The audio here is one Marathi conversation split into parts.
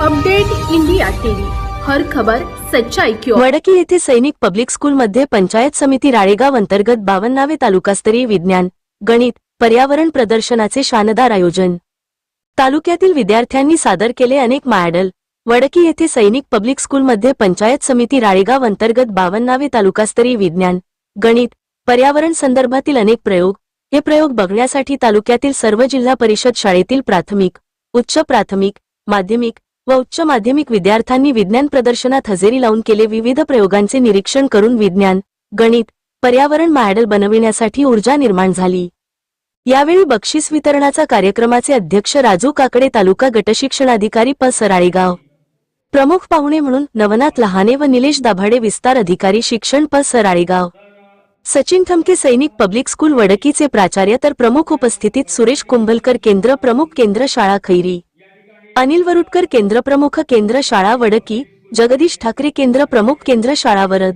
अपडेट इंडिया टीव्ही, हर खबर सच्चाई की ओर। वडकी येथे सैनिक पब्लिक स्कूल मध्ये पंचायत समिती राळेगाव अंतर्गत 52वे तालुकास्तरीय विज्ञान, गणित, पर्यावरण प्रदर्शनाचे शानदार आयोजन। तालुक्यातील विद्यार्थ्यांनी सादर केले अनेक मॉडेल। वडकी येथे सैनिक पब्लिक स्कूल मध्ये पंचायत समिती राळेगाव अंतर्गत 52वे तालुकास्तरीय विज्ञान, गणित, पर्यावरण संदर्भातील अनेक प्रयोग। हे प्रयोग बघण्यासाठी तालुक्यातील सर्व जिल्हा परिषद शाळेतील प्राथमिक, उच्च प्राथमिक, माध्यमिक व उच्च माध्यमिक विद्यार्थ्यांनी विज्ञान प्रदर्शनात हजेरी लावून केले। विविध प्रयोगांचे निरीक्षण करून विज्ञान, गणित, पर्यावरण मॉडेल बनविण्यासाठी ऊर्जा निर्माण झाली। यावेळी बक्षीस वितरणाचा कार्यक्रमाचे अध्यक्ष राजू काकडे, तालुका गटशिक्षणाधिकारी प राळेगाव, प्रमुख पाहुणे म्हणून नवनाथ लहाने व निलेश दाभाडे, विस्तार अधिकारी शिक्षण प राळेगाव, सचिन ठमके सैनिक पब्लिक स्कूल वडकीचे प्राचार्य, तर प्रमुख उपस्थितीत सुरेश कुंभलकर, केंद्र प्रमुख, केंद्र शाळा खैरी, अनिल वरुटकर, केंद्र प्रमुख, केंद्र शाळा वडकी, जगदीश ठाकरे, केंद्र प्रमुख, केंद्र शाळा वरद,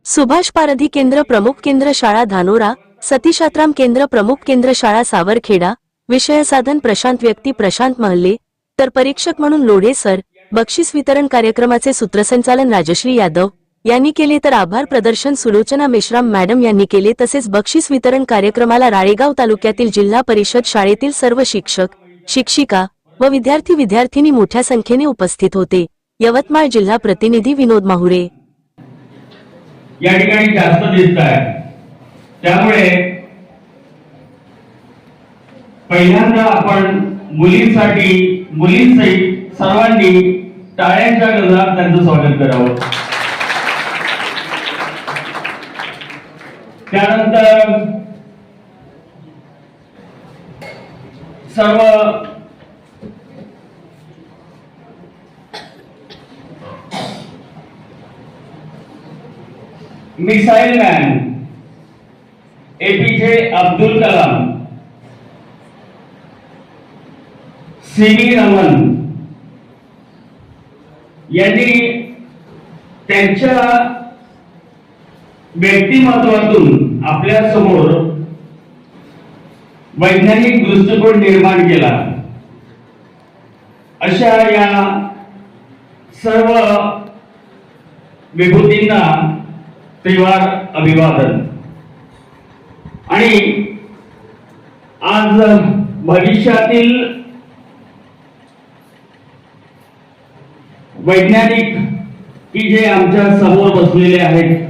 सुभाष पारधी, केंद्र प्रमुख, केंद्र शाळा धानोरा, सतीश आत्राम, केंद्र प्रमुख, केंद्र शाळा सावरखेडा, विषय साधन प्रशांत व्यक्ती, प्रशांत महल्ले, तर परीक्षक म्हणून लोढे सर। बक्षीस वितरण कार्यक्रमाचे सूत्रसंचालन राजश्री यादव यांनी केले, तर आभार प्रदर्शन सुलोचना मेश्राम मॅडम यांनी केले। तसेच बक्षीस वितरण कार्यक्रमाला राळेगाव तालुक्यातील जिल्हा परिषद शाळेतील सर्व शिक्षक, शिक्षिका व विद्यार्थी विद्यार्थिनी मोठ्या संख्येने उपस्थित होते। यवतमाळ जिल्हा प्रतिनिधी विनोद माहुरे या ठिकाणी जास्त दिसत आहे, त्यामुळे पहिल्यांदा आपण मुलींसहित सर्वांनी टाळ्यांच्या गजरात त्यांचं स्वागत करावं। त्यानंतर सर्व missile man APJ Abdul Kalam, CV Raman यांनी त्यांच्या व्यक्तिमत्वातून आपल्या समोर वैज्ञानिक दृष्टिकोन निर्माण केला। अशा या सर्व विभूतींना त्रिवार अभिवादन। आणि आज भविष्यातील वैज्ञानिक की जे आमच्या समोर बसलेले आहेत,